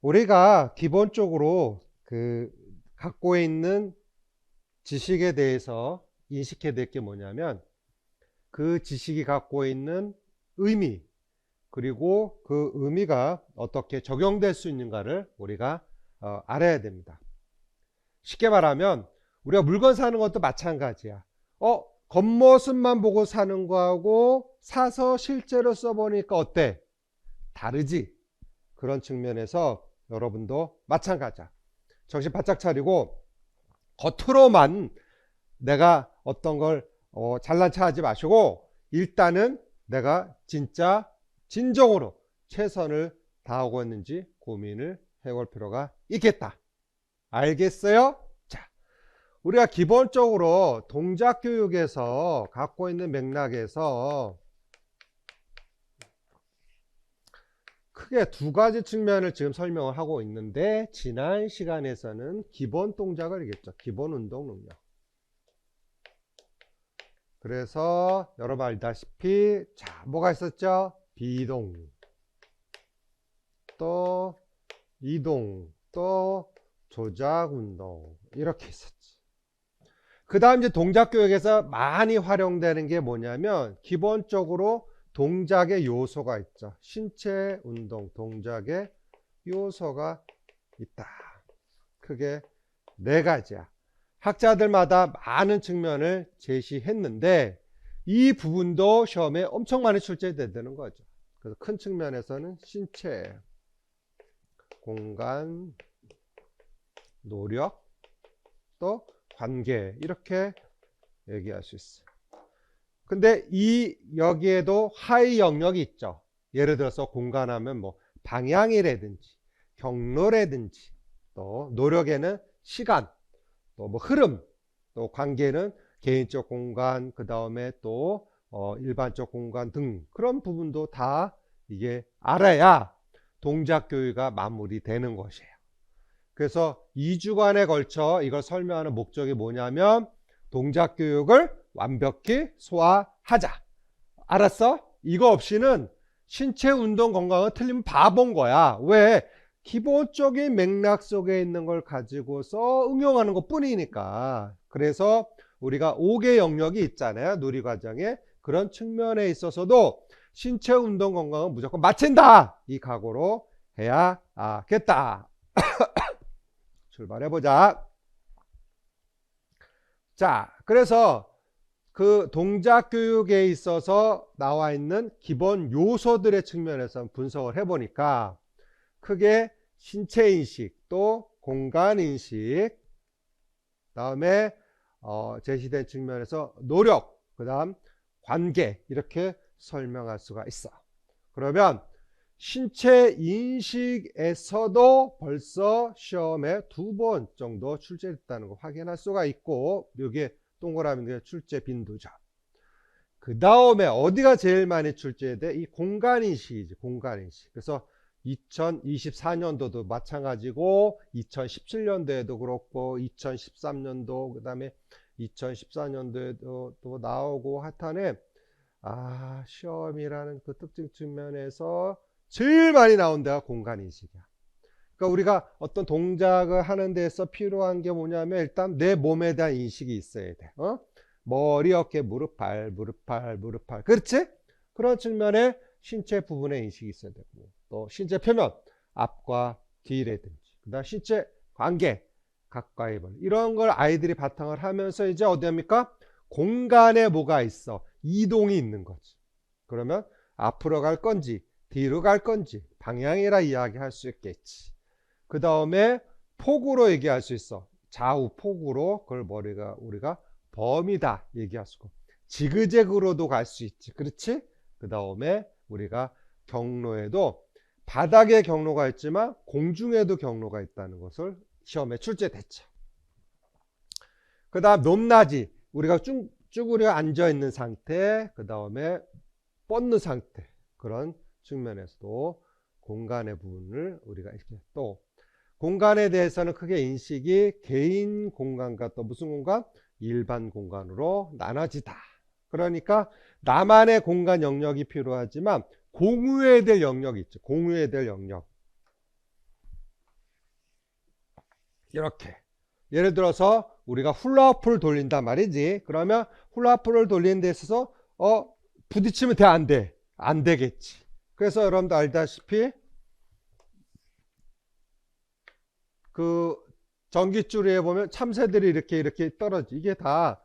우리가 기본적으로 갖고 있는 지식에 대해서 인식해야 될 게 뭐냐면 그 지식이 갖고 있는 의미, 그리고 그 의미가 어떻게 적용될 수 있는가를 우리가 알아야 됩니다. 쉽게 말하면 우리가 물건 사는 것도 마찬가지야. 겉모습만 보고 사는 거하고 사서 실제로 써보니까 어때? 다르지? 그런 측면에서 여러분도 마찬가지야. 정신 바짝 차리고 겉으로만 내가 어떤 걸 잘난 체 하지 마시고 일단은 내가 진짜 진정으로 최선을 다하고 있는지 고민을 해볼 필요가 있겠다. 알겠어요? 자, 우리가 기본적으로 동작 교육에서 갖고 있는 맥락에서 크게 두 가지 측면을 지금 설명을 하고 있는데, 지난 시간에서는 기본 동작을 얘기했죠. 기본 운동 능력. 그래서 여러분 알다시피 자, 뭐가 있었죠? 비동, 또 이동, 또 조작 운동, 이렇게 있었지. 그 다음 이제 동작 교육에서 많이 활용되는 게 뭐냐면 기본적으로 동작의 요소가 있죠. 신체 운동, 동작의 요소가 있다. 크게 네 가지야. 학자들마다 많은 측면을 제시했는데 이 부분도 시험에 엄청 많이 출제되는 거죠. 그래서 큰 측면에서는 신체, 공간, 노력, 또 관계, 이렇게 얘기할 수 있어요. 근데 여기에도 하위 영역이 있죠. 예를 들어서 공간하면 뭐 방향이라든지 경로라든지, 또 노력에는 시간, 또 뭐 흐름, 또 관계는 개인적 공간, 그 다음에 또 일반적 공간 등 그런 부분도 다 이게 알아야 동작 교육이 마무리되는 것이에요. 그래서 2주간에 걸쳐 이걸 설명하는 목적이 뭐냐면 동작 교육을 완벽히 소화하자. 알았어? 이거 없이는 신체 운동 건강은 틀리면 바본 거야. 왜? 기본적인 맥락 속에 있는 걸 가지고서 응용하는 것 뿐이니까. 그래서 우리가 5개 영역이 있잖아요. 누리과정에. 그런 측면에 있어서도 신체 운동 건강은 무조건 마친다. 이 각오로 해야겠다. 출발해보자. 자, 그래서 그 동작 교육에 있어서 나와 있는 기본 요소들의 측면에서 분석을 해보니까 크게 신체 인식, 또 공간 인식, 다음에 제시된 측면에서 노력, 그 다음 관계, 이렇게 설명할 수가 있어. 그러면 신체 인식에서도 벌써 시험에 2번 정도 출제됐다는 거 확인할 수가 있고, 여기에 동그라미 출제 빈도죠. 그 다음에 어디가 제일 많이 출제돼? 이 공간인식이지, 공간인식. 그래서 2024년도도 마찬가지고 2017년도에도 그렇고 2013년도, 그 다음에 2014년도에도 또 나오고 하여튼에 시험이라는 그 특징 측면에서 제일 많이 나온 데가 공간인식이야. 그러니까 우리가 어떤 동작을 하는 데서 필요한 게 뭐냐면 일단 내 몸에 대한 인식이 있어야 돼. 머리, 어깨, 무릎, 발, 무릎, 발, 무릎, 발. 그렇지? 그런 측면에 신체 부분의 인식이 있어야 되고, 또 신체 표면, 앞과 뒤라든지, 그 다음 신체 관계, 가까이 멀리, 이런 걸 아이들이 바탕을 하면서 이제 어디 합니까? 공간에 뭐가 있어? 이동이 있는 거지. 그러면 앞으로 갈 건지 뒤로 갈 건지 방향이라 이야기할 수 있겠지. 그 다음에 폭으로 얘기할 수 있어. 좌우 폭으로 그걸 우리가 범위다 얘기할 수 있고, 지그재그로도 갈 수 있지. 그렇지? 그 다음에 우리가 경로에도 바닥에 경로가 있지만 공중에도 경로가 있다는 것을 시험에 출제됐죠. 그 다음 높낮이, 우리가 쭈그려 앉아 있는 상태, 그 다음에 뻗는 상태, 그런 측면에서도 공간의 부분을 우리가 또 공간에 대해서는 크게 인식이 개인 공간과 또 무슨 공간? 일반 공간으로 나눠지다. 그러니까 나만의 공간 영역이 필요하지만 공유해야 될 영역이 있죠. 공유해야 될 영역. 이렇게. 예를 들어서 우리가 훌라후프를 돌린단 말이지. 그러면 훌라후프를 돌리는 데 있어서 부딪히면 돼, 안 돼? 안 되겠지. 그래서 여러분도 알다시피 그 전깃줄에 보면 참새들이 이렇게 떨어지. 이게 다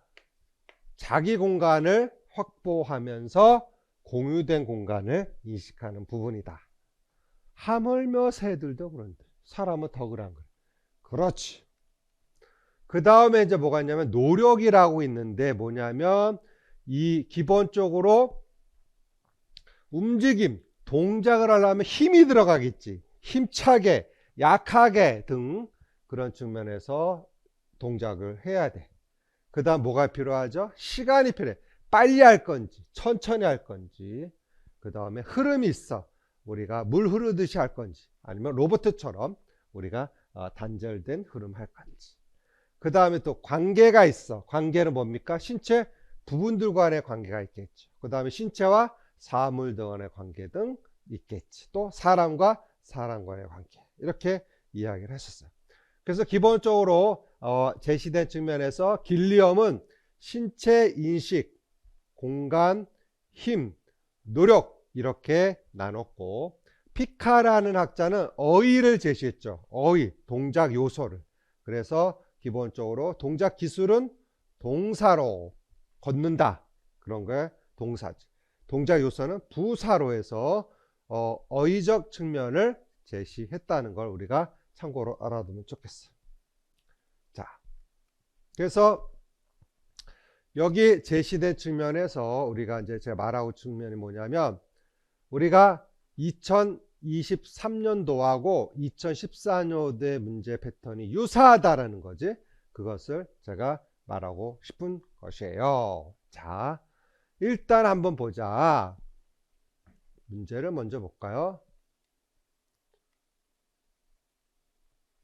자기 공간을 확보하면서 공유된 공간을 인식하는 부분이다. 하물며 새들도 그런데 사람은 더 그런 거야. 그렇지. 그 다음에 이제 뭐가 있냐면 노력이라고 있는데 뭐냐면 이 기본적으로 움직임, 동작을 하려면 힘이 들어가겠지. 힘차게, 약하게 등 그런 측면에서 동작을 해야 돼. 그 다음 뭐가 필요하죠? 시간이 필요해. 빨리 할 건지 천천히 할 건지, 그 다음에 흐름이 있어. 우리가 물 흐르듯이 할 건지, 아니면 로봇처럼 우리가 단절된 흐름 할 건지. 그 다음에 또 관계가 있어. 관계는 뭡니까? 신체 부분들 간의 관계가 있겠죠. 그 다음에 신체와 사물 등간의 관계 등 있겠지. 또 사람과 사람과의 관계. 이렇게 이야기를 했었어요. 그래서 기본적으로 제시된 측면에서 길리엄은 신체 인식, 공간, 힘, 노력 이렇게 나눴고, 피카라는 학자는 어휘를 제시했죠. 어휘, 동작 요소를. 그래서 기본적으로 동작 기술은 동사로 걷는다. 그런 게 동사지. 동작 요소는 부사로 해서 어휘적 측면을 제시했다는 걸 우리가 참고로 알아두면 좋겠어. 자, 그래서 여기 제시된 측면에서 우리가 이제 제가 말하고 측면이 뭐냐면, 우리가 2023년도하고 2014년도의 문제 패턴이 유사하다라는 거지. 그것을 제가 말하고 싶은 것이에요. 자, 일단 한번 보자. 문제를 먼저 볼까요?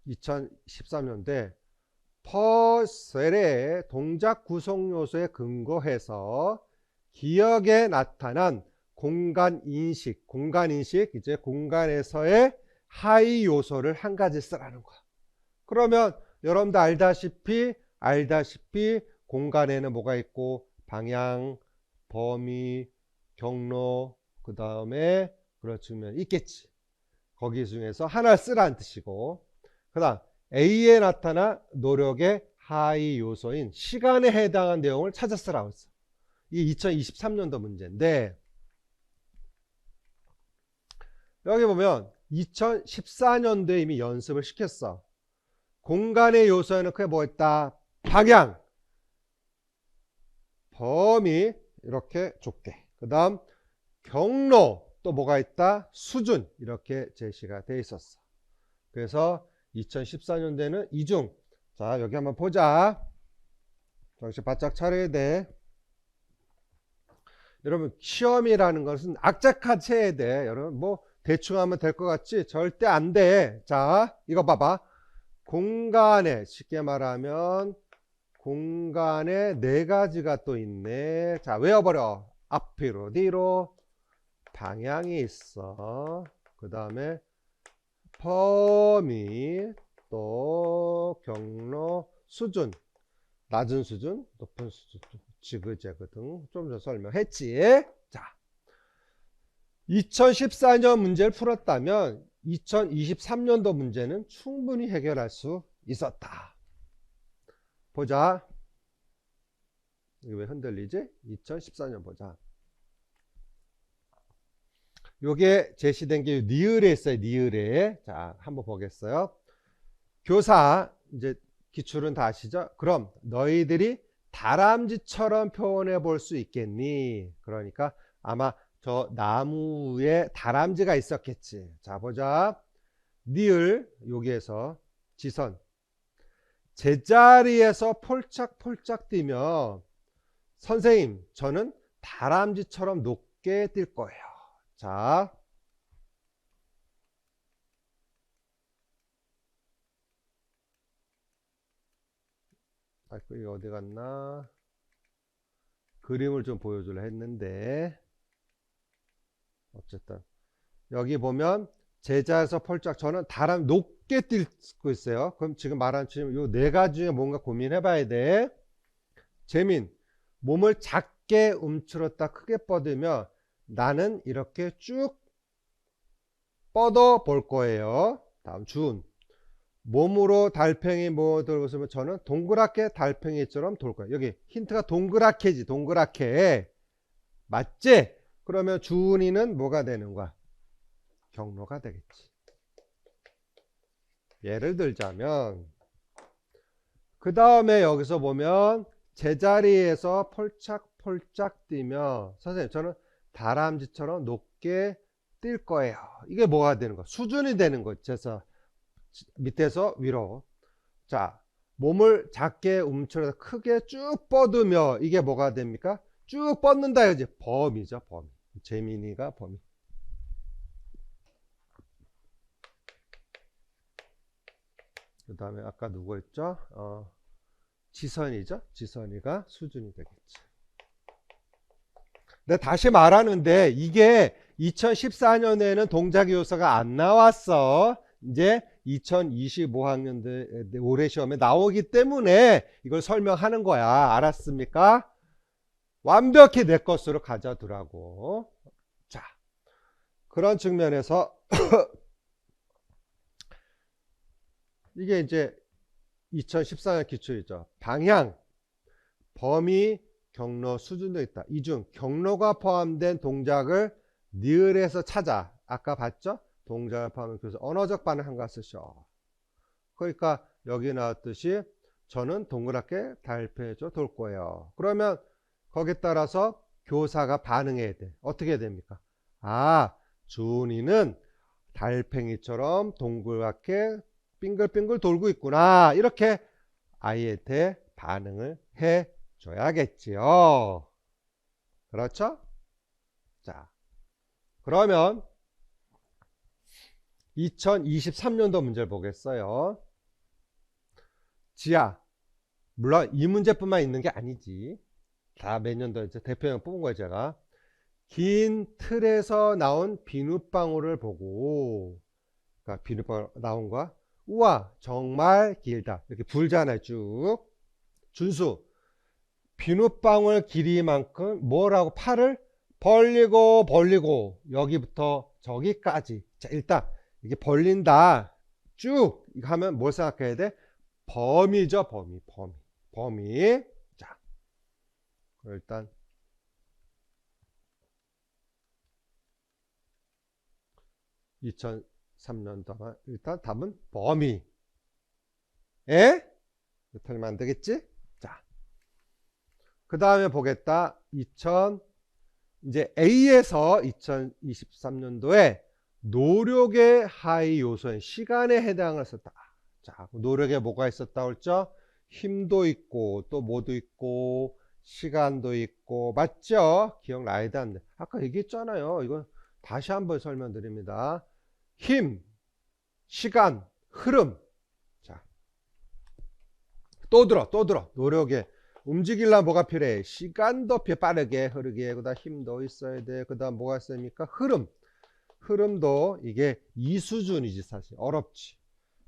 2013년대 퍼셀의 동작 구성 요소에 근거해서 기억에 나타난 공간 인식 이제 공간에서의 하위 요소를 한 가지 쓰라는 거야. 그러면 여러분도 알다시피 공간에는 뭐가 있고, 방향, 범위, 경로, 그 다음에 그런 측면이 있겠지. 거기 중에서 하나 쓰라는 뜻이고, 그 다음 A에 나타난 노력의 하위 요소인 시간에 해당한 내용을 찾아 쓰라고 했어. 이게 2023년도 문제인데, 여기 보면 2014년도에 이미 연습을 시켰어. 공간의 요소에는 그게 뭐였다? 방향, 범위 이렇게 좁게, 그 다음 경로, 또 뭐가 있다? 수준, 이렇게 제시가 돼 있었어. 그래서 2014년도에는 이중. 자, 여기 한번 보자. 정신 바짝 차려야 돼. 여러분, 시험이라는 것은 악착같이 해야 돼. 여러분, 뭐 대충 하면 될 것 같지? 절대 안 돼. 자, 이거 봐봐. 공간에, 쉽게 말하면 공간에 네 가지가 또 있네. 자, 외워버려. 앞으로, 뒤로. 방향이 있어. 그 다음에 범위, 또 경로, 수준, 낮은 수준, 높은 수준, 지그재그 등 좀 더 설명했지. 자, 2014년 문제를 풀었다면 2023년도 문제는 충분히 해결할 수 있었다. 보자. 이게 왜 흔들리지? 2014년 보자. 요게 제시된 게 니을에 있어요. 니을에. 자, 한번 보겠어요. 교사, 이제 기출은 다 아시죠? 그럼 너희들이 다람쥐처럼 표현해 볼 수 있겠니? 그러니까 아마 저 나무에 다람쥐가 있었겠지. 자, 보자. 니을, 여기에서 지선. 제자리에서 폴짝폴짝 뛰면 선생님, 저는 다람쥐처럼 높게 뛸 거예요. 자, 이거 어디 갔나? 그림을 좀 보여주려 했는데, 어쨌든 여기 보면 제자에서 폴짝, 저는 쉽게 뛸고 있어요. 그럼 지금 말한 요 네 가지 중에 뭔가 고민해 봐야 돼. 재민, 몸을 작게 움츠렀다 크게 뻗으면 나는 이렇게 쭉 뻗어 볼 거예요. 다음 준, 몸으로 달팽이 모아들고 있으면 저는 동그랗게 달팽이처럼 돌 거예요. 여기 힌트가 동그랗게지, 동그랗게. 맞지? 그러면 준이는 뭐가 되는 거야? 경로가 되겠지. 예를 들자면 그 다음에 여기서 보면 제자리에서 폴짝폴짝 뛰며 선생님 저는 다람쥐처럼 높게 뛸 거예요. 이게 뭐가 되는 거야? 수준이 되는 거지. 그래서 밑에서 위로. 자, 몸을 작게 움츠려서 크게 쭉 뻗으며 이게 뭐가 됩니까? 쭉 뻗는다 이거지. 범위죠, 범위. 재민이가 범위. 그 다음에 아까 누구였죠? 지선이죠. 지선이가 수준이 되겠지. 근데 다시 말하는데 이게 2014년에는 동작 요소가 안 나왔어. 이제 2025학년도 올해 시험에 나오기 때문에 이걸 설명하는 거야. 알았습니까? 완벽히 내 것으로 가져두라고. 자, 그런 측면에서 이게 이제 2014년 기출이죠. 방향, 범위, 경로, 수준도 있다. 이 중 경로가 포함된 동작을 니을에서 찾아. 아까 봤죠? 동작을 포함한 그래서 언어적 반응 한 가지 쓰셔. 그러니까 여기 나왔듯이 저는 동그랗게 달팽이로 돌 거예요. 그러면 거기에 따라서 교사가 반응해야 돼. 어떻게 됩니까? 아, 준이는 달팽이처럼 동그랗게 빙글빙글 돌고 있구나. 이렇게 아이한테 반응을 해 줘야겠지요. 그렇죠? 자, 그러면 2023년도 문제를 보겠어요. 지아, 물론 이 문제뿐만 있는 게 아니지. 다 몇 년도 이제 대표형 뽑은 거예요, 제가. 긴 틀에서 나온 비눗방울을 보고, 그러니까 비눗방울 나온 거야. 우와, 정말 길다. 이렇게 불잖아요, 쭉. 준수, 비눗방울 길이만큼 뭐라고 팔을 벌리고 벌리고 여기부터 저기까지. 자, 일단 이게 벌린다. 쭉 이거 하면 뭘 생각해야 돼? 범위죠, 범위, 범위, 범위. 자, 일단 2003년도 일단 답은 범위. 에? 틀리면 안 되겠지? 자, 그 다음에 보겠다. 이제 A에서 2023년도에 노력의 하위 요소인 시간에 해당을 썼다. 자, 노력에 뭐가 있었다 그랬죠? 힘도 있고 또 뭐도 있고 시간도 있고 맞죠? 기억나야 되는데 아까 얘기했잖아요. 이건 다시 한번 설명드립니다. 힘, 시간, 흐름. 자, 또 들어 노력에 움직이려면 뭐가 필요해? 시간도 빠르게 흐르게, 그 다음 힘도 있어야 돼. 그 다음 뭐가 있습니까? 흐름도 이게 이 수준이지 사실. 어렵지.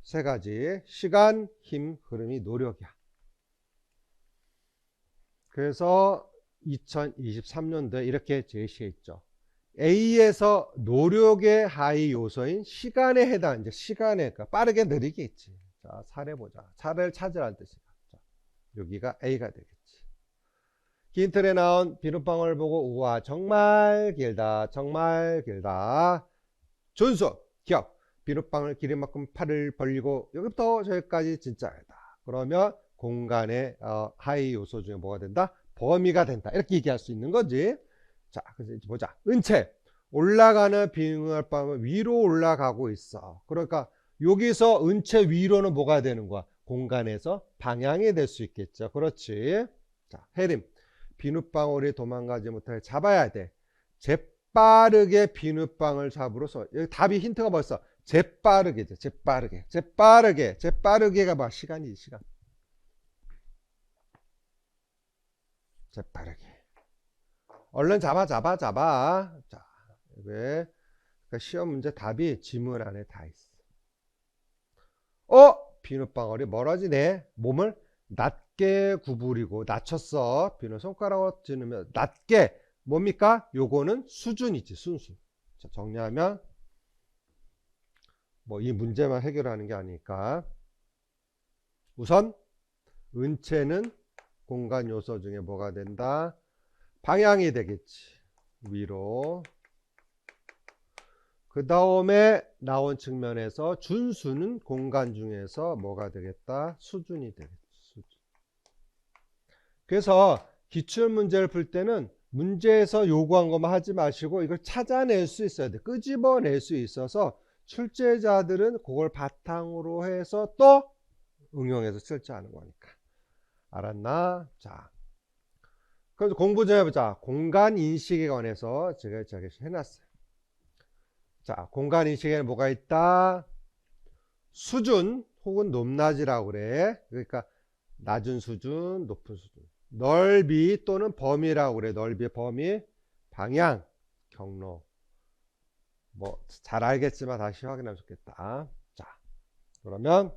세 가지. 시간, 힘, 흐름이 노력이야. 그래서 2023년도에 이렇게 제시했죠. A에서 노력의 하위 요소인 시간에 해당, 이제 시간에, 그러니까 빠르게 느리게 있지. 자, 사례 보자. 사례를 찾으라는 뜻이야. 여기가 A가 되겠지. 긴 틀에 나온 비눗방울 보고 우와 정말 길다 정말 길다. 준수 기억 비눗방울 길이만큼 팔을 벌리고 여기부터 저기까지 진짜 길다. 그러면 공간의 하위 요소 중에 뭐가 된다? 범위가 된다. 이렇게 얘기할 수 있는 거지. 자, 그래서 이제 보자. 은채 올라가는 비눗방울 위로 올라가고 있어. 그러니까 여기서 은채 위로는 뭐가 되는 거야? 공간에서 방향이 될 수 있겠죠. 그렇지. 자, 혜림. 비눗방울이 도망가지 못하게 잡아야 돼. 재빠르게 비눗방울 잡으로서. 여기 답이 힌트가 벌써 재빠르게죠. 재빠르게가 뭐 시간이지, 시간. 재빠르게. 얼른 잡아. 자, 왜? 그러니까 시험 문제 답이 지문 안에 다 있어. 비눗방울이 멀어지네. 몸을 낮게 구부리고 낮췄어. 비눗 손가락으로 지르면 낮게. 뭡니까? 요거는 수준이지, 순수. 자, 정리하면 뭐 이 문제만 해결하는 게 아니니까. 우선 은체는 공간 요소 중에 뭐가 된다? 방향이 되겠지. 위로. 그 다음에 나온 측면에서 준수는 공간 중에서 뭐가 되겠다? 수준이 되겠지. 수준. 그래서 기출문제를 풀 때는 문제에서 요구한 것만 하지 마시고 이걸 찾아낼 수 있어야 돼. 끄집어낼 수 있어서 출제자들은 그걸 바탕으로 해서 또 응용해서 출제하는 거니까. 알았나? 자, 그래서 공부 좀 해보자. 공간 인식에 관해서 제가 저기 해놨어요. 자, 공간 인식에는 뭐가 있다? 수준 혹은 높낮이라고 그래. 그러니까 낮은 수준, 높은 수준. 넓이 또는 범위라고 그래. 넓이의 범위, 방향, 경로. 뭐 잘 알겠지만 다시 확인하면 좋겠다. 자, 그러면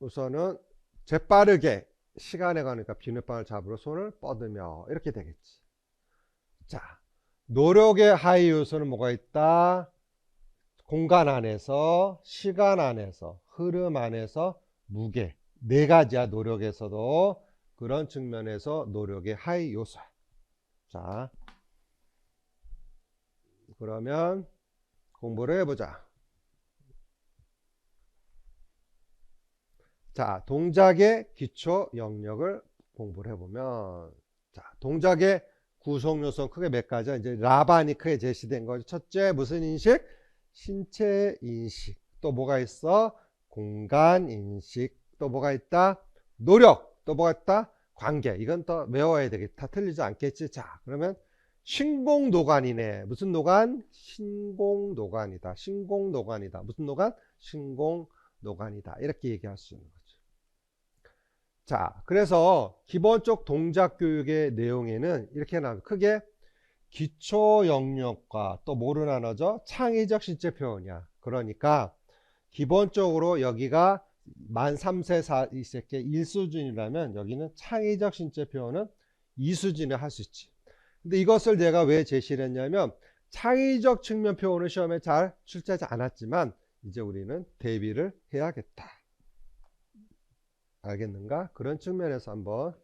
우선은 재빠르게 시간에 가니까 비눗방울 잡으러 손을 뻗으며 이렇게 되겠지. 자, 노력의 하위 요소는 뭐가 있다? 공간 안에서, 시간 안에서, 흐름 안에서, 무게. 네 가지야. 노력에서도. 그런 측면에서 노력의 하위 요소야. 자, 그러면 공부를 해보자. 자, 동작의 기초 영역을 공부를 해보면, 자, 동작의 구성 요소는 크게 몇 가지야? 이제 라반이 크게 제시된 거죠. 첫째, 무슨 인식? 신체 인식. 또 뭐가 있어? 공간 인식. 또 뭐가 있다? 노력. 또 뭐가 있다? 관계. 이건 또 외워야 되겠다. 틀리지 않겠지. 자, 그러면 신공노관이네. 무슨 노관? 신공노관이다. 신공노관이다. 무슨 노관? 신공노관이다. 이렇게 얘기할 수 있는 거죠. 자, 그래서 기본적 동작 교육의 내용에는 이렇게 나와요. 크게 기초 영역과 또 뭐로 나눠져? 창의적 신체 표현이야. 그러니까 기본적으로 여기가 만 3세 4세 1수준이라면 여기는 창의적 신체 표현은 2수준에 할 수 있지. 근데 이것을 내가 왜 제시를 했냐면 창의적 측면 표현을 시험에 잘 출제하지 않았지만 이제 우리는 대비를 해야겠다. 알겠는가? 그런 측면에서 한번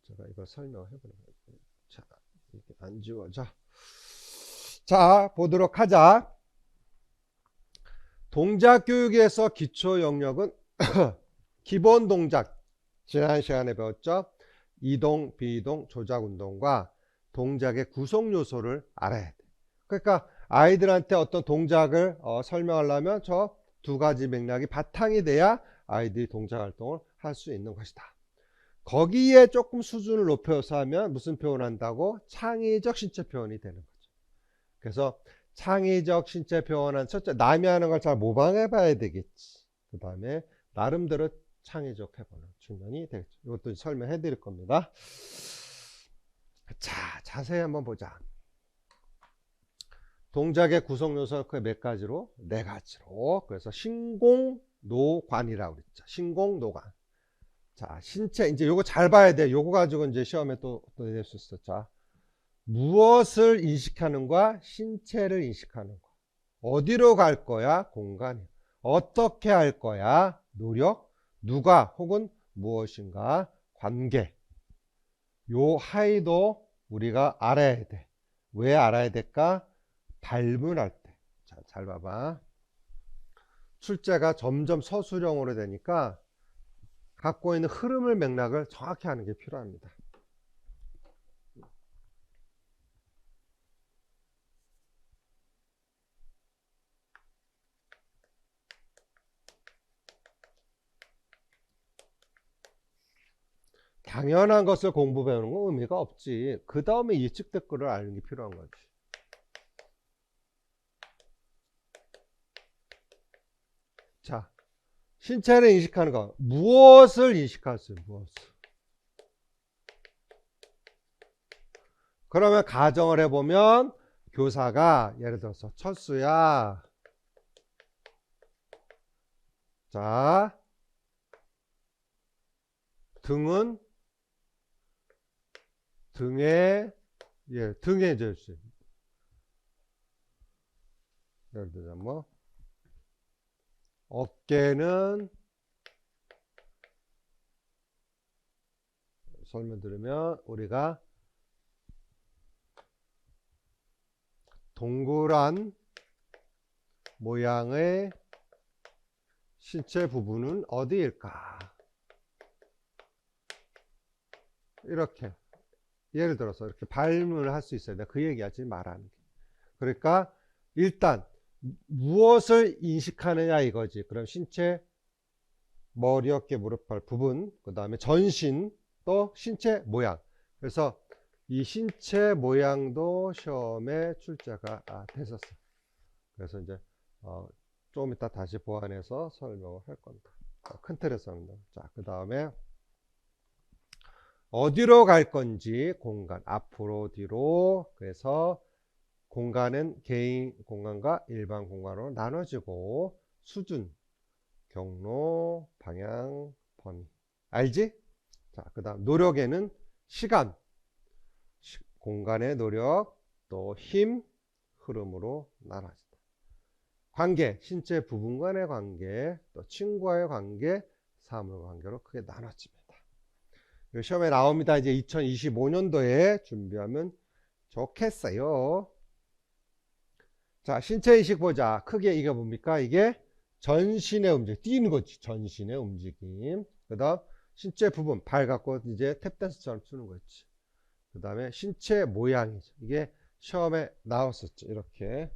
제가 이걸 설명을 해보는 거예요. 자, 이렇게 안 지워져. 자, 보도록 하자. 동작 교육에서 기초 영역은 기본 동작, 지난 시간에 배웠죠? 이동, 비이동, 조작 운동과 동작의 구성 요소를 알아야 돼. 그러니까 아이들한테 어떤 동작을 설명하려면 저 두 가지 맥락이 바탕이 돼야 아이들이 동작 활동을 할 수 있는 것이다. 거기에 조금 수준을 높여서 하면 무슨 표현한다고? 창의적 신체 표현이 되는 거죠. 그래서 창의적 신체 표현은 첫째 남이 하는 걸 잘 모방해 봐야 되겠지. 그 다음에 나름대로 창의적 해보는 측면이 되겠죠. 이것도 설명해 드릴 겁니다. 자, 자세히 한번 보자. 동작의 구성 요소는 몇 가지로? 네 가지로. 그래서 신공노관이라고 그랬죠. 신공노관. 자, 신체, 이제 요거 잘 봐야 돼. 요거 가지고 이제 시험에 또 낼 수 있어. 자, 무엇을 인식하는 거야? 신체를 인식하는 거. 어디로 갈 거야? 공간. 어떻게 할 거야? 노력. 누가 혹은 무엇인가? 관계. 요 하이도 우리가 알아야 돼. 왜 알아야 될까? 발문할 때. 자, 잘 봐봐. 출제가 점점 서술형으로 되니까 갖고 있는 흐름을 맥락을 정확히 하는 게 필요합니다. 당연한 것을 공부 배우는 건 의미가 없지. 그 다음에 예측 댓글을 아는 게 필요한 거지. 자, 신체를 인식하는 거. 무엇을 인식할 수 있어요? 무엇을. 그러면 가정을 해보면 교사가 예를 들어서 철수야, 자, 등은 등에 등에 절수. 예를 들자 뭐 어깨는 설명 들으면 우리가 동그란 모양의 신체 부분은 어디일까? 이렇게 예를 들어서 이렇게 발문을 할 수 있어요. 내가 그 얘기하지 말라는 게. 그러니까 일단 무엇을 인식하느냐 이거지. 그럼 신체 머리, 어깨, 무릎, 발 부분, 그 다음에 전신, 또 신체 모양. 그래서 이 신체 모양도 시험에 출제가 됐었어요. 그래서 이제 조금 이따 다시 보완해서 설명을 할 겁니다. 큰 틀에서 합니다. 자, 그 다음에 어디로 갈 건지 공간, 앞으로 뒤로. 그래서 공간은 개인 공간과 일반 공간으로 나눠지고 수준, 경로, 방향, 범위. 알지? 자, 그 다음 노력에는 시간, 공간의 노력, 또 힘, 흐름으로 나눠진다. 관계, 신체 부분 간의 관계, 또 친구와의 관계, 사물 관계로 크게 나눠집니다. 시험에 나옵니다. 이제 2025년도에 준비하면 좋겠어요. 자, 신체 인식 보자. 크게 이게 뭡니까? 이게 전신의 움직임, 뛰는 거지. 전신의 움직임. 그 다음 신체 부분, 발 갖고 이제 탭댄스처럼 추는 거지. 그 다음에 신체 모양이죠. 이게 시험에 나왔었죠. 이렇게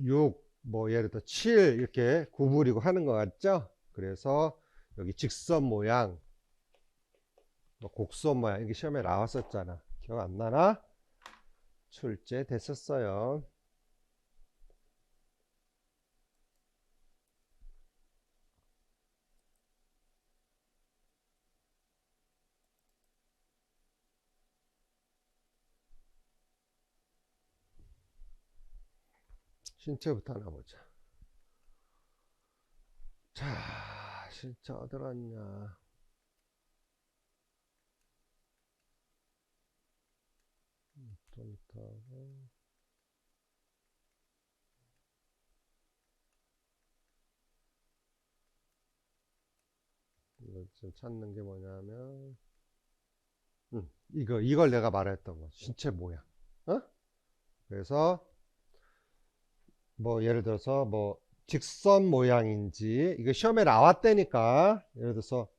6, 뭐 예를 들어 7 이렇게 구부리고 하는 것 같죠. 그래서 여기 직선 모양, 곡선 모양 이게 시험에 나왔었잖아. 기억 안 나나? 출제 됐었어요. 신체부터 하나 보자. 자, 신체 어디 갔냐? 좀 이따 이거 지금 찾는 게 뭐냐면 이걸 내가 말했던 거 신체 모양. 그래서 뭐 예를 들어서 뭐 직선 모양인지 이거 시험에 나왔다니까. 예를 들어서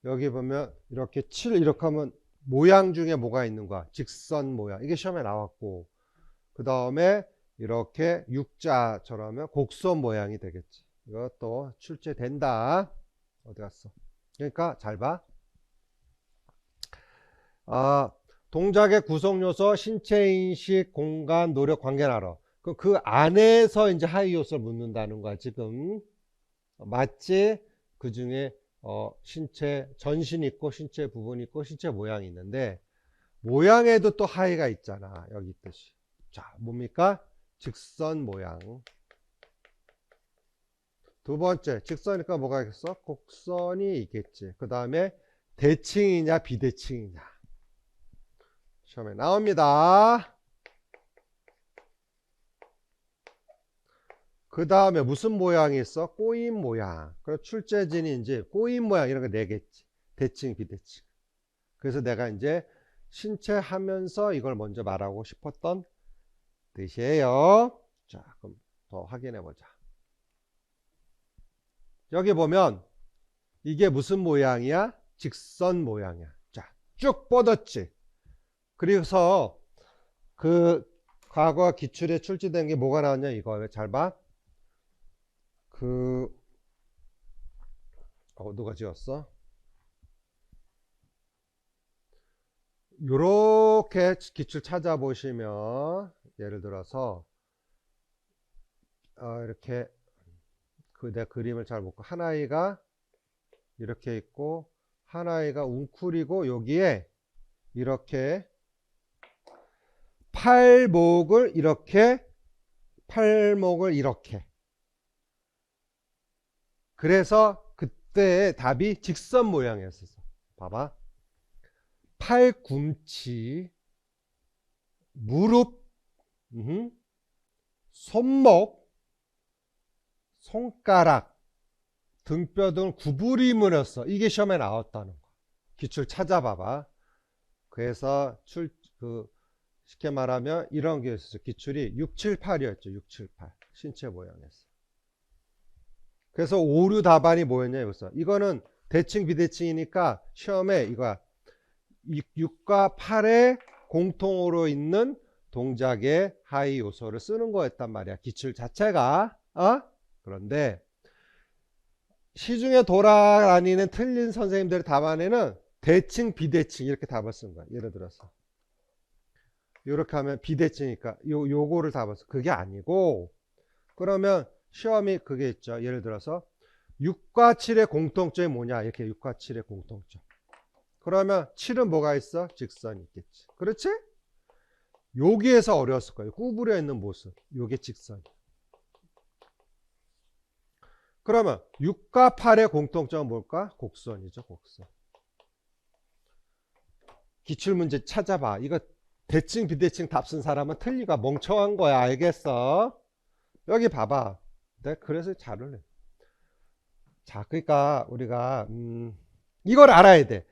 여기 보면 이렇게 7 이렇게 하면 모양 중에 뭐가 있는 거야? 직선 모양. 이게 시험에 나왔고, 그 다음에 이렇게 U자처럼 하면 곡선 모양이 되겠지. 이것도 출제된다. 어디 갔어? 그러니까 잘 봐. 동작의 구성 요소, 신체 인식, 공간, 노력, 관계를 알아. 그럼 그 안에서 이제 하위 요소를 묻는다는 거야, 지금. 맞지? 그 중에 신체 전신 있고 신체 부분 있고 신체 모양이 있는데 모양에도 또 하위가 있잖아. 여기 있듯이. 자, 뭡니까? 직선 모양. 두 번째, 직선이니까 뭐가 있겠어? 곡선이 있겠지. 그 다음에 대칭이냐 비대칭이냐. 시험에 나옵니다. 그 다음에 무슨 모양이 있어? 꼬임 모양. 그럼 출제진이 이제 꼬임 모양 이런 거 내겠지. 대칭, 비대칭. 그래서 내가 이제 신체 하면서 이걸 먼저 말하고 싶었던 뜻이에요. 자, 그럼 더 확인해 보자. 여기 보면 이게 무슨 모양이야? 직선 모양이야. 자, 쭉 뻗었지. 그래서 그 과거 기출에 출제된 게 뭐가 나왔냐 이거 잘 봐. 누가 지었어? 요렇게 기출 찾아보시면 예를 들어서 이렇게 내 그림을 잘 못 봐. 하나이가 이렇게 있고 하나이가 웅크리고 여기에 이렇게 팔목을 이렇게 그래서 그때 답이 직선 모양이었어. 봐봐. 팔꿈치, 무릎, 손목, 손가락, 등뼈 등을 구부림으로써 이게 시험에 나왔다는 거. 기출 찾아봐봐. 그래서 쉽게 말하면 이런 게 있었어. 기출이 6, 7, 8이었죠. 6, 7, 8. 신체 모양이었어. 그래서 오류 답안이 뭐였냐 이거였어. 이거는 대칭 비대칭이니까 시험에 이거야. 6과 8의 공통으로 있는 동작의 하위 요소를 쓰는 거였단 말이야. 기출 자체가. 그런데 시중에 돌아다니는 틀린 선생님들의 답안에는 대칭 비대칭 이렇게 답을 쓴 거야. 예를 들어서 이렇게 하면 비대칭이니까 요거를 답을 써. 그게 아니고, 그러면 시험이 그게 있죠. 예를 들어서 6과 7의 공통점이 뭐냐, 이렇게 6과 7의 공통점. 그러면 7은 뭐가 있어? 직선이 있겠지. 그렇지? 여기에서 어려웠을 거예요. 구부려 있는 모습. 요게 직선이. 그러면 6과 8의 공통점은 뭘까? 곡선이죠. 곡선. 기출문제 찾아봐. 이거 대칭 비대칭 답 쓴 사람은 틀리가 멍청한 거야. 알겠어? 여기 봐봐. 내가 그래서 잘을 해. 자, 그러니까 우리가 이걸 알아야 돼.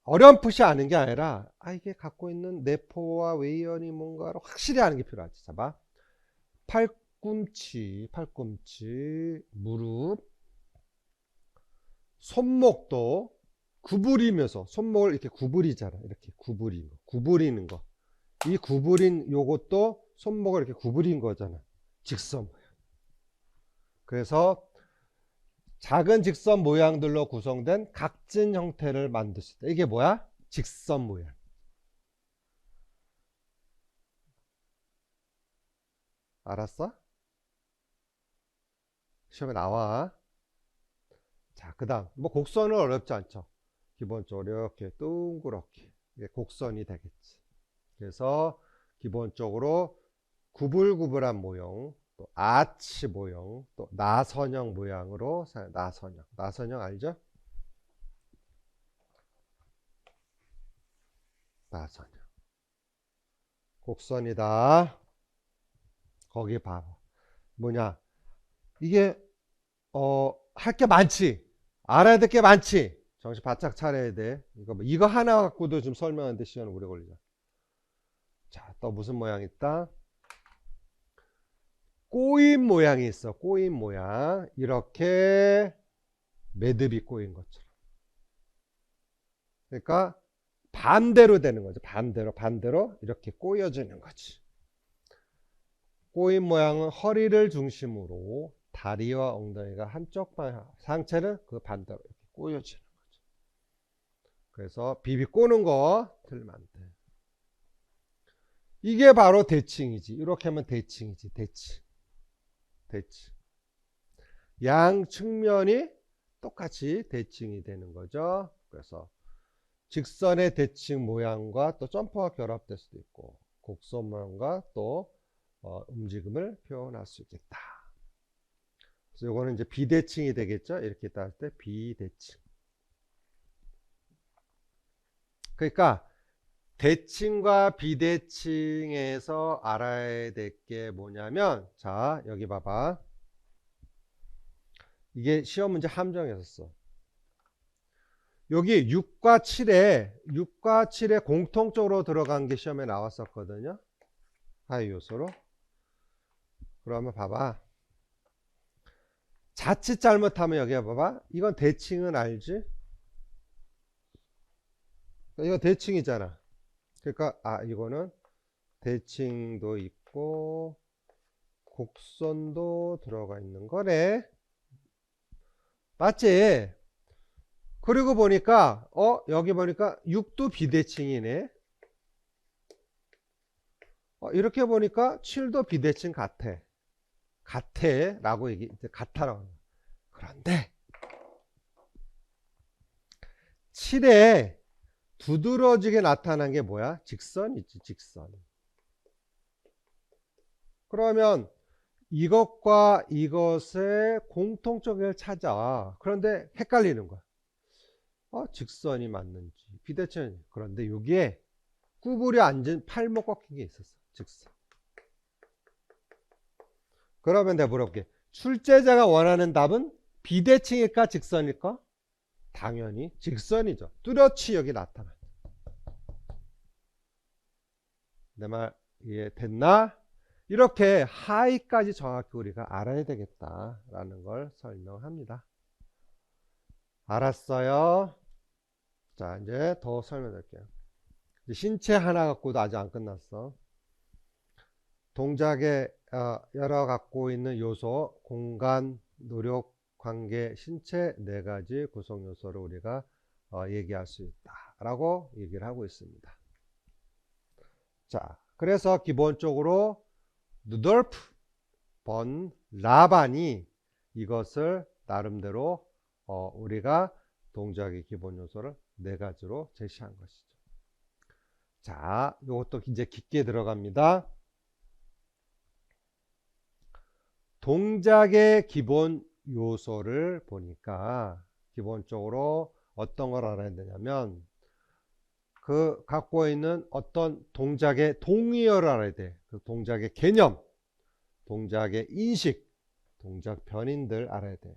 어렴풋이 아는 게 아니라 이게 갖고 있는 내포와 외연이 뭔가를 확실히 아는 게 필요하지. 자, 봐. 팔꿈치, 무릎, 손목도 구부리면서 손목을 이렇게 구부리잖아. 이렇게 구부리는 거. 이 구부린 요것도 손목을 이렇게 구부린 거잖아. 직선 모양. 그래서 작은 직선 모양들로 구성된 각진 형태를 만들 수 있다. 이게 뭐야? 직선 모양. 알았어? 시험에 나와. 자, 그 다음 뭐 곡선은 어렵지 않죠. 기본적으로 이렇게 둥그렇게 곡선이 되겠지. 그래서 기본적으로 구불구불한 모형, 또 아치 모형, 또 나선형 모양으로 나선형 알죠? 나선형 곡선이다. 거기 봐봐. 뭐냐, 이게 할 게 많지. 알아야 될 게 많지. 정신 바짝 차려야 돼. 이거 하나 갖고도 좀 설명하는데 시간 오래 걸리죠. 자, 또 무슨 모양이 있다? 꼬인 모양이 있어. 꼬인 모양. 이렇게 매듭이 꼬인 것처럼. 그러니까 반대로 되는 거죠. 반대로 이렇게 꼬여지는 거지. 꼬인 모양은 허리를 중심으로 다리와 엉덩이가 한쪽 방향, 상체는 그 반대로 이렇게 꼬여지는 거죠. 그래서 비비 꼬는 거 틀리면 안 돼. 이게 바로 대칭이지. 이렇게 하면 대칭이지. 대칭. 양 측면이 똑같이 대칭이 되는 거죠. 그래서 직선의 대칭 모양과 또 점퍼가 결합될 수도 있고, 곡선 모양과 또 움직임을 표현할 수 있겠다. 그래서 이거는 이제 비대칭이 되겠죠. 이렇게 따를 때 비대칭. 그러니까 대칭과 비대칭에서 알아야 될 게 뭐냐면, 자, 여기 봐봐. 이게 시험 문제 함정이었어. 여기 6과 7에 공통적으로 들어간 게 시험에 나왔었거든요. 하위 요소로. 그러면 봐봐. 자칫 잘못하면 여기 봐봐. 이건 대칭은 알지? 이거 대칭이잖아. 그러니까 이거는 대칭도 있고 곡선도 들어가 있는 거네. 맞지? 그리고 보니까 여기 보니까 6도 비대칭이네. 이렇게 보니까 7도 비대칭 같아. 라고 같아라고 합니다. 그런데 7에 두드러지게 나타난 게 뭐야? 직선이지, 직선. 그러면 이것과 이것의 공통점을 찾아. 그런데 헷갈리는 거야. 직선이 맞는지 비대칭이. 그런데 여기에 구부려 앉은 팔목 꺾인 게 있었어. 직선. 그러면 내가 물어볼게. 출제자가 원하는 답은 비대칭일까 직선일까? 당연히 직선이죠. 뚜렷이 여기 나타나. 내 말 이해됐나? 이렇게 하위까지 정확히 우리가 알아야 되겠다라는 걸 설명합니다. 알았어요? 자, 이제 더 설명할게요. 신체 하나 갖고도 아직 안 끝났어. 동작에 여러 갖고 있는 요소, 공간, 노력, 관계, 신체 네 가지 구성 요소를 우리가 얘기할 수 있다라고 얘기를 하고 있습니다. 자, 그래서 기본적으로 누돌프 번 라반이 이것을 나름대로 우리가 동작의 기본 요소를 네 가지로 제시한 것이죠. 자, 이것도 이제 깊게 들어갑니다. 동작의 기본 요소를 보니까 기본적으로 어떤 걸 알아야 되냐면 그 갖고 있는 어떤 동작의 동의어를 알아야 돼. 그 동작의 개념, 동작의 인식, 동작 변인들 알아야 돼.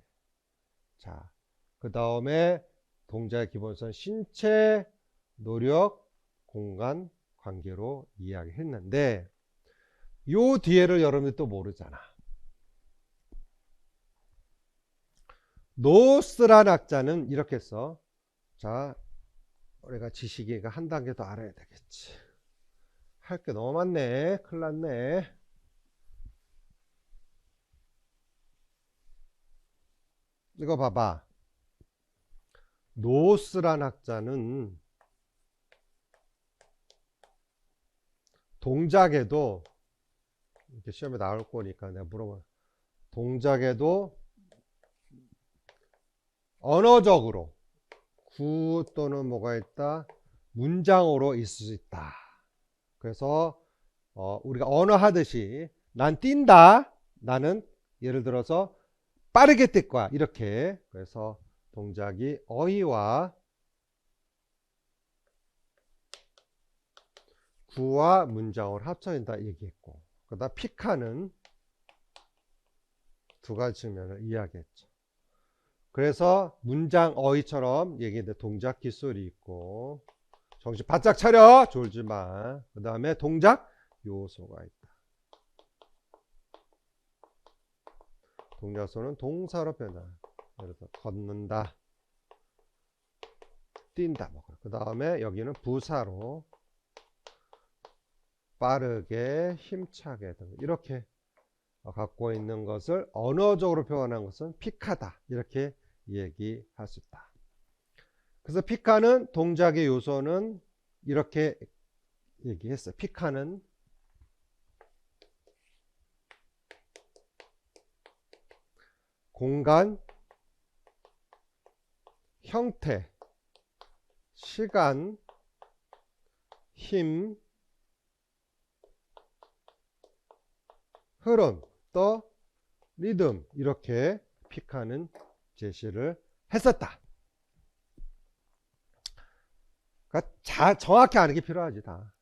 자, 그 다음에 동작의 기본선 신체, 노력, 공간, 관계로 이야기했는데 요 뒤에를 여러분들 또 모르잖아. 노스란 학자는 이렇게 써. 자, 우리가 지식이가 한 단계 더 알아야 되겠지. 할 게 너무 많네. 큰일 났네. 이거 봐봐. 노스란 학자는 동작에도 이렇게 시험에 나올 거니까 내가 물어봐. 동작에도 언어적으로 구 또는 뭐가 있다? 문장으로 있을 수 있다. 그래서 우리가 언어 하듯이 난 뛴다. 나는 예를 들어서 빠르게 뛸 거야. 이렇게. 그래서 동작이 어휘와 구와 문장으로 합쳐진다 얘기했고, 그다음 피카는 두 가지 측면을 이야기했죠. 그래서 문장 어휘처럼 얘기했는데 동작 기술이 있고, 정신 바짝 차려 졸지 마. 그 다음에 동작 요소가 있다. 동작소는 동사로 변화. 예를 들어 걷는다, 뛴다. 그 다음에 여기는 부사로 빠르게, 힘차게 등 이렇게 갖고 있는 것을 언어적으로 표현한 것은 피카다. 이렇게 얘기할 수 있다. 그래서 피카는 동작의 요소는 이렇게 얘기했어요. 피카는 공간, 형태, 시간, 힘, 흐름, 또 리듬, 이렇게 피카는 제시를 했었다. 그러니까 정확히 아는 게 필요하지 다.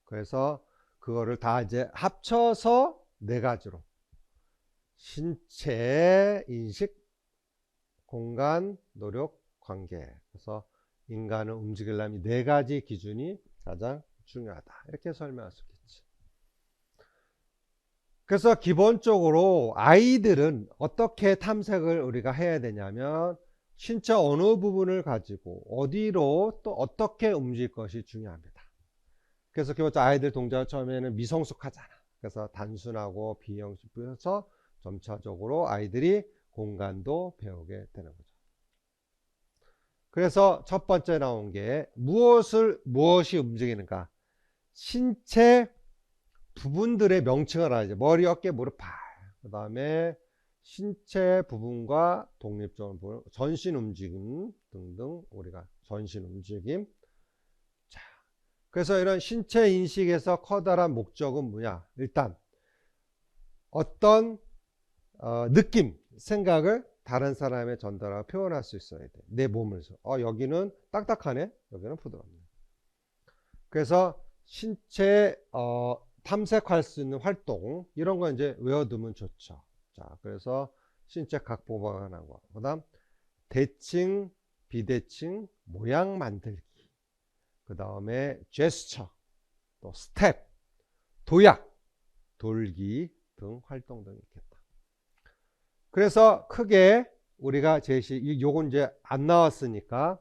그래서 그거를 다 이제 합쳐서 네 가지로 신체, 인식, 공간, 노력, 관계. 그래서 인간을 움직이려면 네 가지 기준이 가장 중요하다. 이렇게 설명할 수 있겠지. 그래서 기본적으로 아이들은 어떻게 탐색을 우리가 해야 되냐면 신체 어느 부분을 가지고 어디로 또 어떻게 움직일 것이 중요합니다. 그래서 기본적으로 아이들 동작을 처음에는 미성숙하잖아. 그래서 단순하고 비형식부에서 점차적으로 아이들이 공간도 배우게 되는 거죠. 그래서 첫 번째 나온 게 무엇이 움직이는가? 신체 부분들의 명칭을 알아야죠. 머리, 어깨, 무릎, 발. 그 다음에 신체 부분과 독립적으로 전신 움직임 등등, 우리가 전신 움직임. 자, 그래서 이런 신체 인식에서 커다란 목적은 뭐냐? 일단 어떤 느낌, 생각을 다른 사람에 전달하고 표현할 수 있어야 돼. 내 몸을. 여기는 딱딱하네. 여기는 부드럽네. 그래서 신체 탐색할 수 있는 활동 이런 거 이제 외워두면 좋죠. 자, 그래서 신체 각보관한 거. 그다음 대칭, 비대칭, 모양 만들기. 그다음에 제스처, 또 스텝, 도약, 돌기 등 활동 등이 있겠다. 그래서 크게 우리가 요건 이제 안 나왔으니까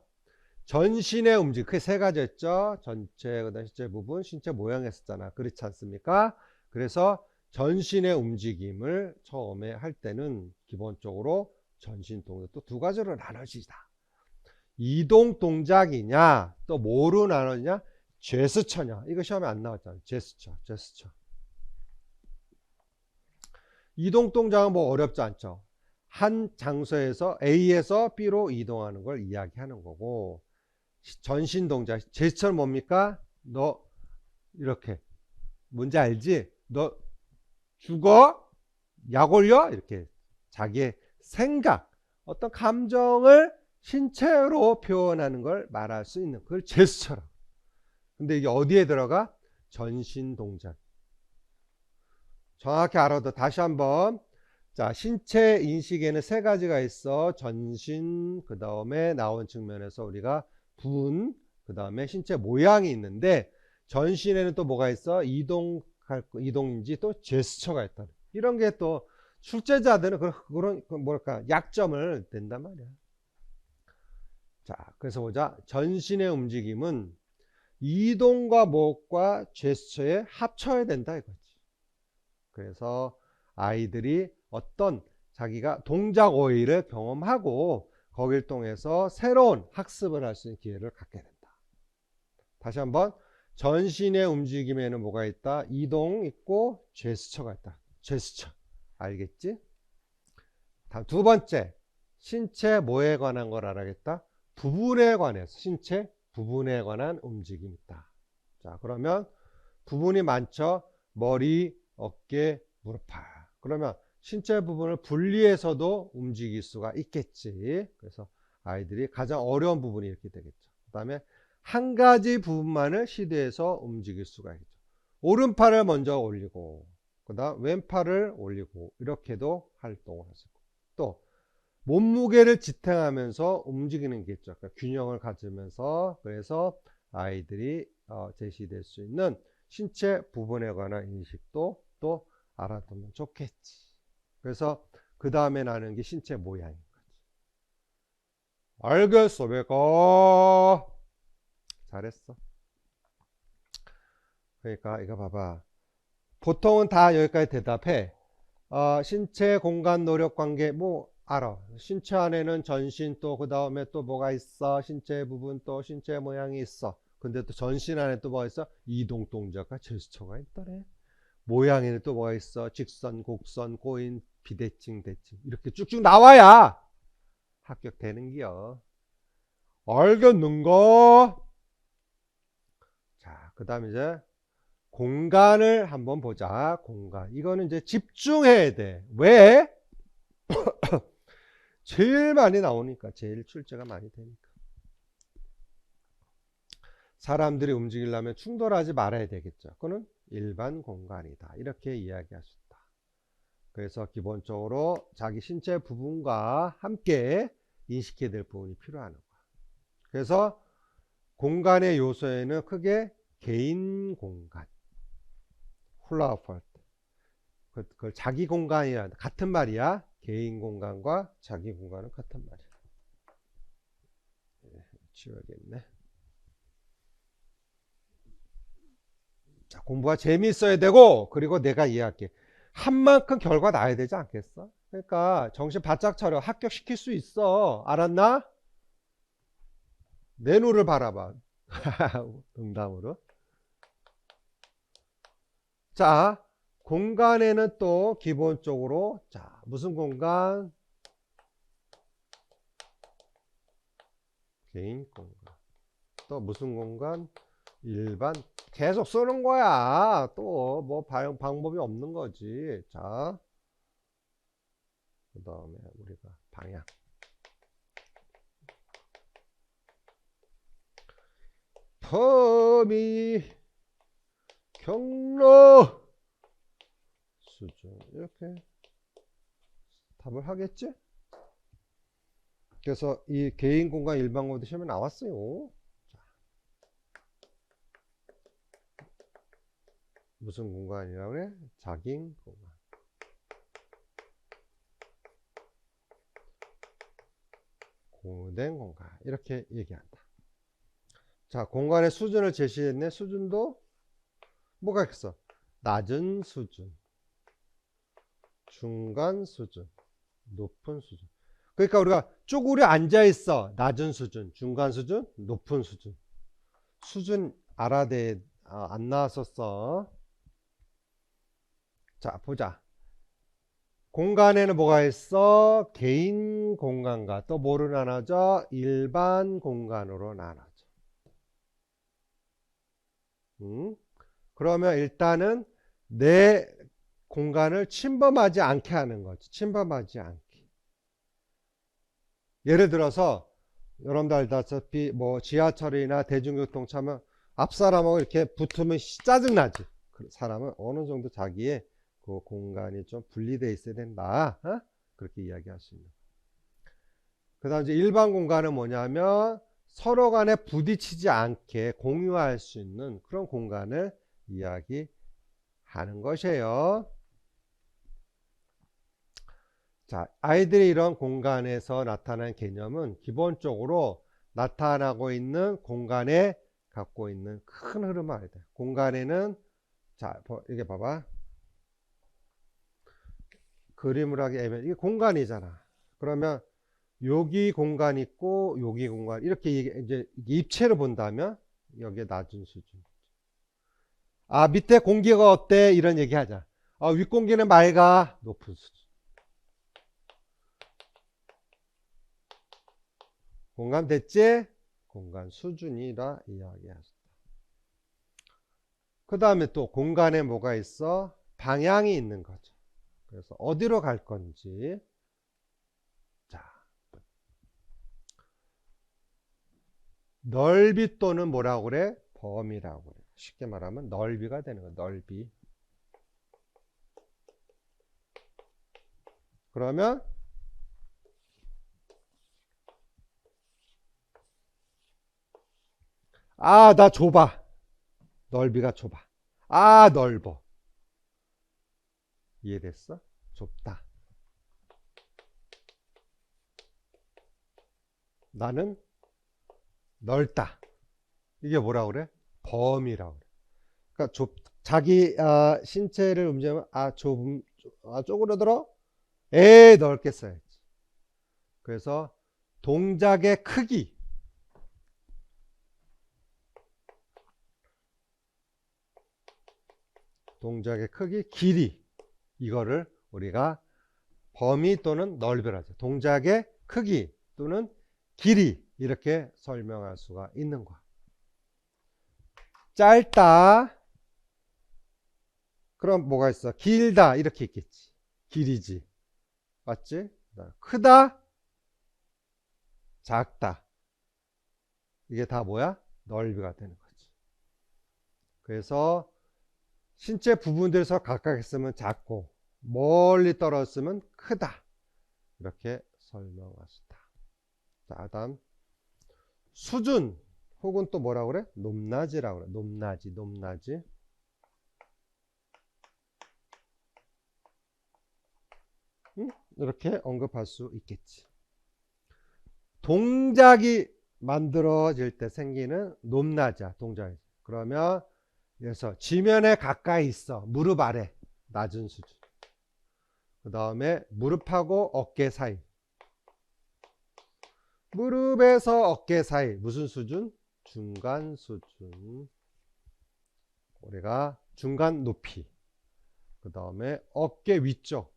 전신의 움직임, 그게 세 가지였죠. 전체, 그다음 신체 부분, 신체 모양 했었잖아. 그렇지 않습니까? 그래서 전신의 움직임을 처음에 할 때는 기본적으로 전신 동작 또 두 가지로 나눠지다. 이동 동작이냐, 또 뭐로 나눠지냐? 제스처냐. 이거 시험에 안 나왔잖아. 제스처. 이동 동작은 뭐 어렵지 않죠. 한 장소에서 A에서 B로 이동하는 걸 이야기하는 거고, 전신 동작, 제스처는 뭡니까? 너 이렇게 뭔지 알지? 너 죽어? 약 올려? 이렇게 자기의 생각, 어떤 감정을 신체로 표현하는 걸 말할 수 있는 그걸 제스처라고. 근데 이게 어디에 들어가? 전신 동작. 정확히 알아도 다시 한번. 자, 신체 인식에는 세 가지가 있어. 전신, 그 다음에 나온 측면에서 우리가 분, 그 다음에 신체 모양이 있는데, 전신에는 또 뭐가 있어? 이동인지 또 제스처가 있다. 이런 게 또 출제자들은 그런 뭐랄까 약점을 댄단 말이야. 자, 그래서 보자. 전신의 움직임은 이동과 목과 제스처에 합쳐야 된다 이거지. 그래서 아이들이 어떤 자기가 동작 오해를 경험하고 거기를 통해서 새로운 학습을 할 수 있는 기회를 갖게 된다. 다시 한번. 전신의 움직임에는 뭐가 있다? 이동 있고 제스처가 있다. 제스처. 알겠지? 다음 두 번째. 신체 뭐에 관한 걸 알아야겠다? 부분에 관해서. 신체 부분에 관한 움직임이 있다. 자, 그러면 부분이 많죠? 머리, 어깨, 무릎팔. 그러면 신체 부분을 분리해서도 움직일 수가 있겠지. 그래서 아이들이 가장 어려운 부분이 이렇게 되겠죠. 그 다음에 한 가지 부분만을 시도해서 움직일 수가 있죠. 오른팔을 먼저 올리고, 그 다음 왼팔을 올리고, 이렇게도 활동을 할 수 있고, 또 몸무게를 지탱하면서 움직이는 게 있죠. 그러니까 균형을 가지면서. 그래서 아이들이 제시될 수 있는 신체 부분에 관한 인식도 또 알아두면 좋겠지. 그래서 그 다음에 나는 게 신체 모양인 거지. 알겠어, 배가. 잘했어. 그러니까 이거 봐봐. 보통은 다 여기까지 대답해. 신체 공간 노력 관계 뭐 알아. 신체 안에는 전신 또 그 다음에 또 뭐가 있어. 신체 부분 또 신체 모양이 있어. 근데 또 전신 안에 또 뭐가 있어? 이동 동작과 제스처가 있더래. 모양에는 또 뭐가 있어? 직선, 곡선, 꼬인, 비대칭, 대칭. 이렇게 쭉쭉 나와야 합격되는 기요. 알겠는가? 자, 그 다음에 이제 공간을 한번 보자. 공간. 이거는 이제 집중해야 돼. 왜? 제일 많이 나오니까. 제일 출제가 많이 되니까. 사람들이 움직이려면 충돌하지 말아야 되겠죠. 그거는 일반 공간이다. 이렇게 이야기할 수 있다. 그래서 기본적으로 자기 신체 부분과 함께 인식해야 될 부분이 필요한 거야. 그래서 공간의 요소에는 크게 개인 공간, 훌라후프 그걸 자기 공간이야. 같은 말이야. 개인 공간과 자기 공간은 같은 말이야. 지워야겠네. 자, 공부가 재미있어야 되고, 그리고 내가 이해할게. 한 만큼 결과 나야 되지 않겠어? 그러니까 정신 바짝 차려. 합격시킬 수 있어. 알았나? 내 눈을 바라봐. 농담으로. 자, 공간에는 또 기본적으로, 자, 무슨 공간? 개인 공간. 또 무슨 공간? 일반 계속 쓰는 거야. 또 뭐 방법이 없는 거지. 자, 그 다음에 우리가 방향. 범위, 경로, 수준. 이렇게 답을 하겠지? 그래서 이 개인 공간 일반 공간 시험에 나왔어요. 자, 무슨 공간이라고 그래? 작인 공간. 공유된 공간. 이렇게 얘기한다. 자, 공간의 수준을 제시했네. 수준도 뭐가 있어? 낮은 수준, 중간 수준, 높은 수준. 그러니까 우리가 쪼그려 앉아 있어. 낮은 수준, 중간 수준, 높은 수준. 수준 알아대 안 나왔었어. 자, 보자. 공간에는 뭐가 있어? 개인 공간과 또 뭐로 나눠져? 일반 공간으로 나눠져. 그러면 일단은 내 공간을 침범하지 않게 하는 거지. 침범하지 않게. 예를 들어서 여러분들 알다시피 뭐 지하철이나 대중교통 타면 앞 사람하고 이렇게 붙으면 짜증나지. 사람은 어느 정도 자기의 그 공간이 좀 분리되어 있어야 된다. 어? 그렇게 이야기할 수 있는. 그 다음 이제 일반 공간은 뭐냐면 서로 간에 부딪히지 않게 공유할 수 있는 그런 공간을 이야기하는 것이에요. 자, 아이들이 이런 공간에서 나타나는 개념은 기본적으로 나타나고 있는 공간에 갖고 있는 큰 흐름을 알아야 돼. 공간에는 자, 이게 봐봐. 그림을 하기 애매해. 이게 공간이잖아. 그러면 여기 공간 있고 여기 공간 이렇게 이제 입체로 본다면 여기에 낮은 수준. 아, 밑에 공기가 어때? 이런 얘기 하자. 아, 윗공기는 맑아. 높은 수준. 공간 됐지? 공간 수준이라 이야기하셨다. 그 다음에 또 공간에 뭐가 있어? 방향이 있는 거죠. 그래서 어디로 갈 건지. 자, 넓이 또는 뭐라고 그래? 범위라고 그래. 쉽게 말하면 넓이가 되는 거야. 넓이. 그러면 아, 나 좁아. 넓이가 좁아. 아, 넓어. 이해됐어? 좁다. 나는 넓다. 이게 뭐라고 그래? 범위라고 그래. 그러니까 자기 신체를 움직이면 쪼그려들어? 넓게 써야지. 그래서 동작의 크기, 길이 이거를 우리가 범위 또는 넓이라 하죠. 동작의 크기 또는 길이 이렇게 설명할 수가 있는 거야. 짧다. 그럼 뭐가 있어? 길다 이렇게 있겠지. 길이지. 맞지? 크다. 작다. 이게 다 뭐야? 넓이가 되는 거지. 그래서 신체 부분들에서 가까이 있으면 작고 멀리 떨어졌으면 크다. 이렇게 설명할 수 있다. 자, 다음 수준 혹은 또 뭐라고 그래? 높낮이라고 그래. 높낮이. 이렇게 언급할 수 있겠지. 동작이 만들어질 때 생기는 높낮이야. 동작이. 그러면 그래서 지면에 가까이 있어. 무릎 아래 낮은 수준. 그 다음에 무릎하고 어깨 사이. 무릎에서 어깨 사이 무슨 수준? 중간 수준. 우리가 중간 높이. 그 다음에 어깨 위쪽.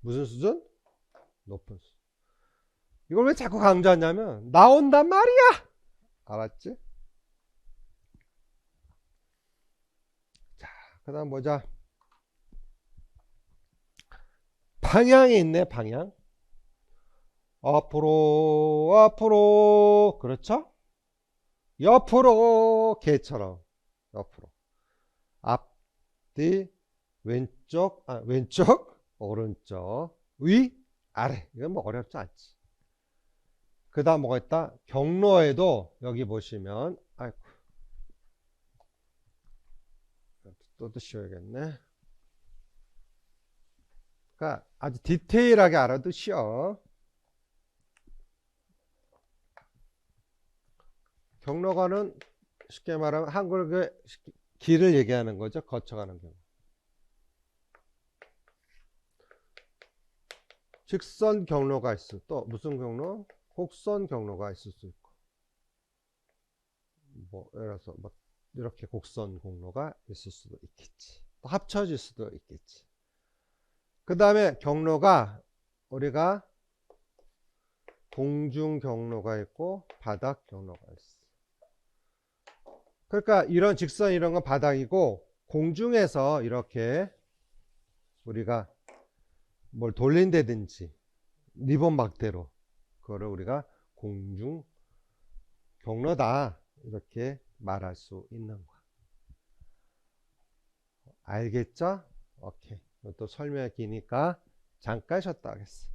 무슨 수준? 높은 수준. 이걸 왜 자꾸 강조하냐면 나온단 말이야. 알았지? 자, 그 다음 보자. 방향이 있네. 방향. 앞으로 그렇죠? 옆으로 개처럼 옆으로 앞뒤 왼쪽 왼쪽 오른쪽 위 아래. 이건 뭐 어렵지 않지. 그 다음 뭐가 있다? 경로에도 여기 보시면 아이고 또 씌워야겠네. 그러니까 아주 디테일하게 알아도 쉬워. 경로가는 쉽게 말하면 한국의 길을 얘기하는 거죠. 거쳐가는 경로. 직선 경로가 있어. 또 무슨 경로? 곡선 경로가 있을 수 있고. 뭐 예를 들어서 뭐 이렇게 곡선 경로가 있을 수도 있겠지. 또 합쳐질 수도 있겠지. 그 다음에 경로가 우리가 공중 경로가 있고 바닥 경로가 있어. 그러니까 이런 직선 이런 건 바닥이고 공중에서 이렇게 우리가 뭘 돌린다든지 리본 막대로 그거를 우리가 공중 경로다 이렇게 말할 수 있는 거야. 알겠죠? 오케이. 또 설명이 기니까 잠깐 쉬었다 하겠어.